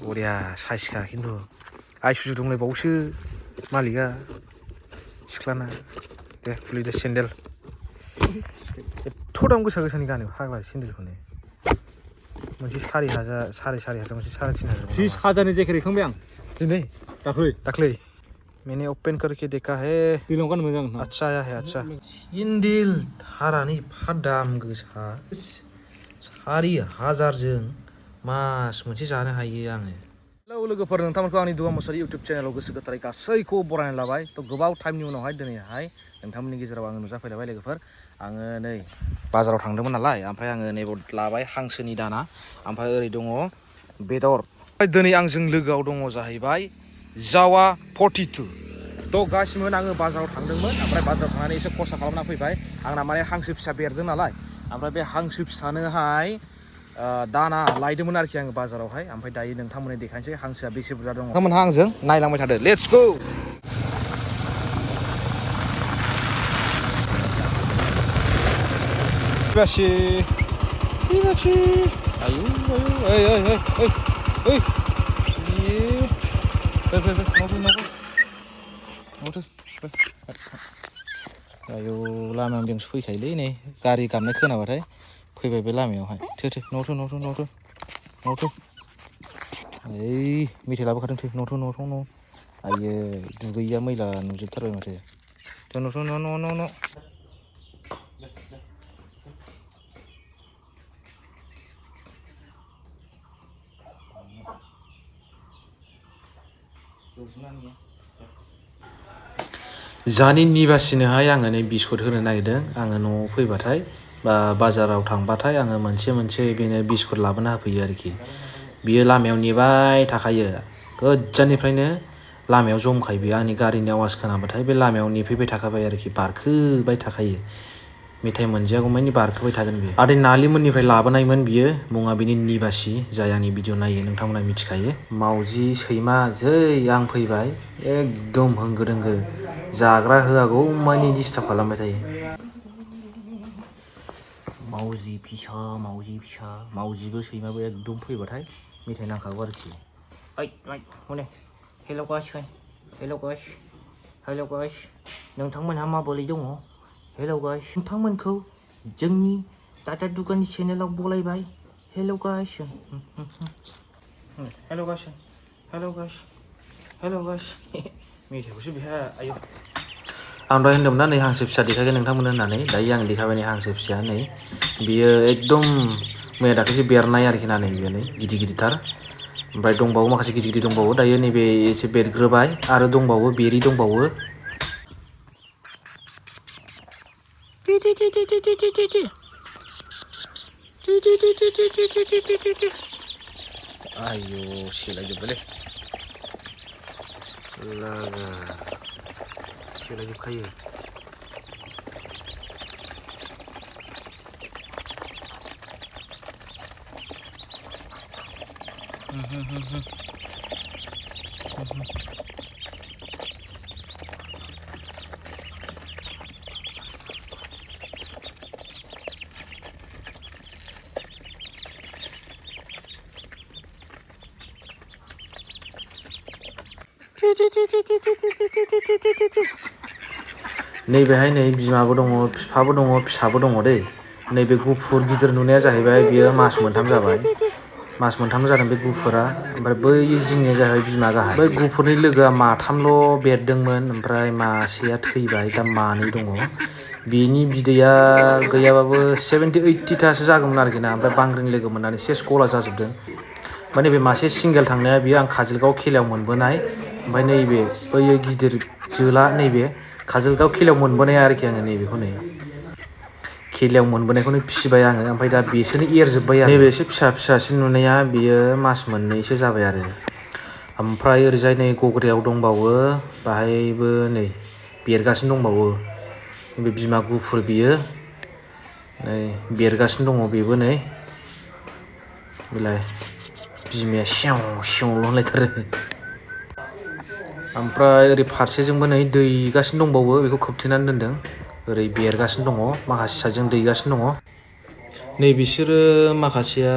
बरिया साइसखा खिन्थु आइसुजु दंलायबावोसो मालिकआ सिख्लाना दे खुलिदो सेन्देल एथ' दाम गोसा गोसानि गानो फाग्ला सेन्देलखौनो मोनसे 4,000 4,500 मोनसे 3,500 30,000नि जेकेट हैखांबाय आं दिनै दाख्लै मैंने ओपन करके देखा है दैलां गान मोजां अच्छा आया है अच्छा सेन्देल थारानि एफा दाम गोसा 4,000 जों मास मोनसे जानो हायो आङो हेलौ लोगोफोर नोंथांमोनखौ आंनि दुगा मुसारि इउटुब चेनेलाव गोसो गोथारै गासैखौबो बरायनानै लाबाय थ' गोबाव टाइमनि उनावहाय दिनैहाय नोंथांमोननि गेजेराव आङो नुजाफैलायबाय लोगोफोर आङो नै बाजाराव थांदोंमोन नालाय ओमफ्राय आङो नैबाव लाबाय हांसोनि दाना ओमफ्राय ओरै दङ बेदर दिनै आंजों लोगोआव दङ जाहैबाय जावा 42 थ' गासिमोन आङो बाजाराव थांदोंमोन ओमफ्राय बाजाराव थांनानै एसे खरसा खालामना फैबाय आंना माने हांसो फिसा बेरदों नालाय ओमफ्राय बे हांसो फिसानोहाय दाना लायदोंमोन आरोखि आङो बाजारावहाय ओमफ्राय दायो नोंथांमोननो देखायनोसै हांसोआ बेसे बुरजा दङ नोंथांमोनहा आंजों नायलांबाय थादो let's go Ibashi ayo ayo लामायाव जोंसो फैखायोलै नै गारि गाबनाय खोनाबाथाय फैबाय बे लामायावहाय थो न'थ' ओइ मेथाइ लाबोखादों थो न'थ' आयो दुगैया मैला नुजोबथारबाय माथो न' जानि निबासिनोहाय आङो नै बिस्कुट होनो नागिरदों आङो न'आव फैबाथाय बा बाजाराव थांबाथाय आङो मोनसे बेनो बिस्कुट लाबोना होफैयो आरोखि बियो लामायाव नेबाय थाखायो गोजाननिफ्रायनो लामायाव जमखायो बियो आंनि गारिनि आवाज खोनाबाथाय बे लामायाव नेफैबाय थाखाबाय आरोखि बारखोबाय थाखायो मेथाइ मोनजायागौमानि बारखोबाय थागोन बियो आदै नालिमोननिफ्राय लाबोनायमोन बियो मुङा बिनि निबासि जाय आंनि भिडिअ नायो नोंथांमोना मिथिखायो मावजि सैमा जै आं फैबाय एकदम होंगो दोंगो जाग्रा होआगौ मानि डिस्टार्ब खालामबाय थायो मावजि फिसा मावजिबो सैमाबो एकदम फैबाथाय मेथाइ नांखागौ आरोखि हनै हेल' गाइस नोंथांमोनहा माबोरै दङ हेल' गाइस नोंथांमोनखौ जोंनि दादा दुगानि चेनेलाव बलायबाय हेल' गाइस मेथाइखौसो बेहा आयौ आं दहाय होनदोंमोन ना नै हांसो फिसा देखायगोन नोंथांमोन होननानै दायो आं देखायबाय नै हांसो फिसाया नै बियो एकदम मैया दाख्लैसो बेरनाय आरोखि ना नै बियो नै गिदिरथार ओमफ्राय दंबावो माखासे गिदिर दंबावो दायो नैबे एसे बेरग्रोबाय आरो दंबावो बेरि दंबावो आयौ सेलायजोब्बायलै सेलायजोबखायो नैबेहाय नै बिमाबो दङ बिफाबो दङ फिसाबो दङ दै नैबे गुफुर गिदिर नुनाया जाहैबाय बियो मास मोनथाम जाबाय मास मोनथाम जादों बे गुफुरा ओमफ्राय बै जिंनिया जाहैबाय बिमा गाहाय बै गुफुरनि लोगोआ माथामल' बेरदोंमोन ओमफ्राय मासेया थैबाय दा मानै दङ बिनि बिदैया गैयाबाबो 70-80थासो जागौमोन आरोखि ना ओमफ्राय बांग्रिं लोगो मोननानै सेस गला जाजोबदों ओमफ्राय नैबे मासे सिंगेल थांनाया बियो आं काजलगाव खेलायाव मोनबोनाय ओमफ्राय नैबे बैयो गिदिर जोला नैबे काजलगाव खेलायाव मोनबोनाय आरोखि आङो नैबेखौ नै खेलायाव मोनबोनायखौनो फिसिबाय आङो ओमफ्राय दा बेसोरनो एरजोब्बाय आरो नैबे एसे फिसासिन नुनाया बियो मास मोननैसो जाबाय आरो ओमफ्राय ओरैजाय नै गग्रायाव दंबावो बाहायबो नै बेरगासिनो दंबावो बे बिमा गुफुर बियो नै बेरगासिनो दङ बेबो नै बेलाय बिमाया सियाव होनलायथारो ओमफ्राय ओरै फारसेजोंबो नै दैगासिनो दंबावो बेखौ खोबथेनानै दोनदों ओरै बेरगासिनो दङ माखासे साइडजों दैगासिनो दङ नै बिसोरो माखासेया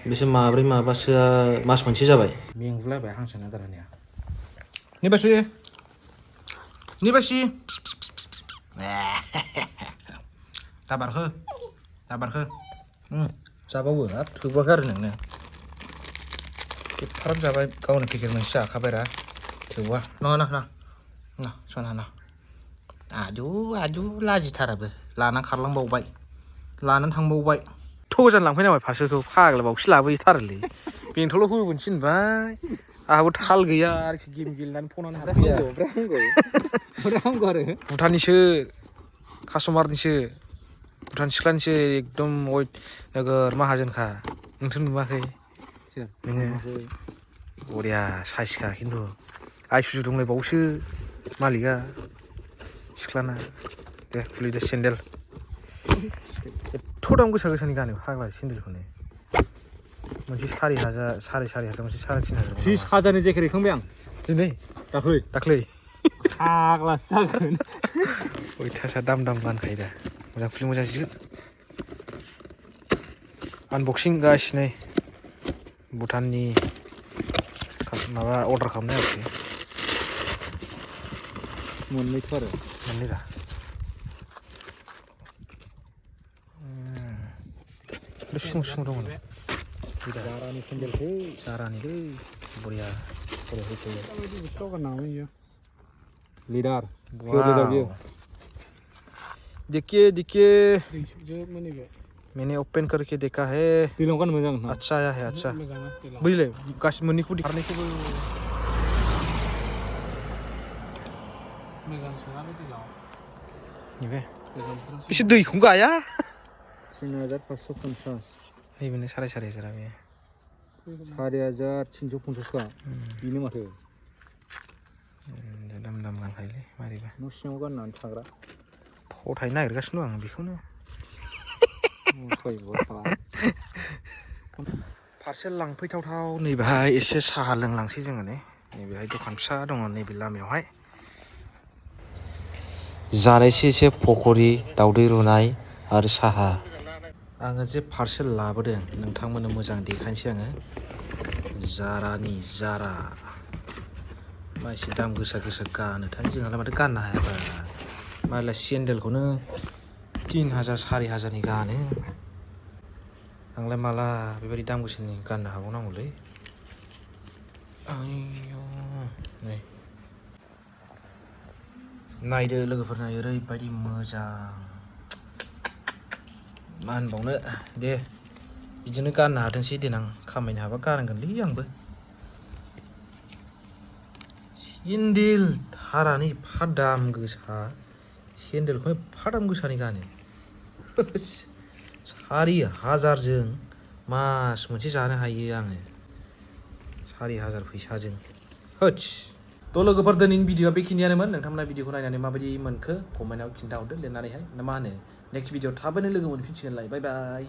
बिसोर माब्रै माबासोआ मास मोनसे जाबाय मेंगुलायबाय हांसोना दारानिया निबासि दाबारखो जाबावो हाब थोबाखै आरो नोंनो एफाराब जाबाय गावनो पेकेट मोनसे जाखाबायरा थोवा ना सना ना आजु लाजिथाराबो लाना खारलांबावबाय लानानै थांबावबाय थ' गोजान लांफैनांबाय फारसेलखौ फाग्ला बावसो लाबोथारोलै बेंथलाव होबोनोसो थिनबाय आंहाबो थाल गैया आरोखि गेम गेलेनानै फनानो हाबफैया भुटाननिसो कास्ट'मारनिसो भुटान सिख्लानिसो एकदम नोगोर माहाजोनखा नोंथ' नुवाखै नोङो बरिया साइसखा खिन्थु आइसुजु दंलायबावोसो मालिकआ सिख्लाना दे खुलिदो सेन्देल एथ' दाम गोसा गोसानि गानो फाग्ला सेन्देलखौनो मोनसे 4,000 4,500 मोनसे 3,500 30,000नि जेकेट हैखांबाय आं दिनै दाख्लै फाग्लासो जागोन अयथासार दाम गानखायो दा मोजां खुलि मोजां जिगोन आनबक्सिं गासिनो भुटाननि माबा अर्डार खालामनाय आरोखि मोननैथ' आरो मोननै दा बे सिं दङ जारानि सेन्देलखौ जारानिलै बरिया लिडार वाव देखिए मैंने ओपन करके देखा है दैलाव गान मोजां अच्छा आया है अच्छा बुझले गासिबो मोननैखौ दिखारनायखौबो नैबे बिसोर दैखौनो गाया 3,550 नैबेनो 4,500 बे 4,350 का बेनो माथो दाम गानखायोलै मारैबा न' सिङाव गाननानै थाग्रा फथायनो नागिरगासिनो दं आं बेखौनो पार्सेल लांफैथावथाव नैबेहाय एसे साहा लोंलांसै जोङो नैबेहाय दखान फिसा दङ नैबे लामायावहाय जानोसै एसे पक'रि दावदै रुनाय आरो साहा आङो जे पार्सेल लाबोदों नोंथांमोननो मोजां देखायनोसै आङो जारा मा एसे दाम गोसा गानोथाय जोंहालाय माथो गाननो हायाबा मालाय सेन्देलखौनो 3,000 4,000नि गानो आंलाय माला बेबायदि दाम गोसानि गाननो हाबावनांगौलै आयौ नै नायदो लोगोफोर नाय ओरैबायदि मोजां मा होनबावनो दे बिदिनो गाननो हाथोंसै देनां खामायनो हाबा गानगोनलै आंबो सेन्देल थारानि एफा दाम गोसा सेन्देलखौ एफा दाम गोसानि गानो 4,000जों मास मोनसे जानो हायो आङो 4,000 फैसाजों थ' लोगोफोर दिनैनि भिडिअआ बेखिनियानोमोन नोंथांमोना भिडिअखौ नायनानै माबायदि मोनखो कमेन्टआव खिन्थाहरदो लिरनानैहाय ना मा होनो नेक्स्ट भिडिअ थाबैनो लोगो मोनफिनसिगोनलाय बाय बाय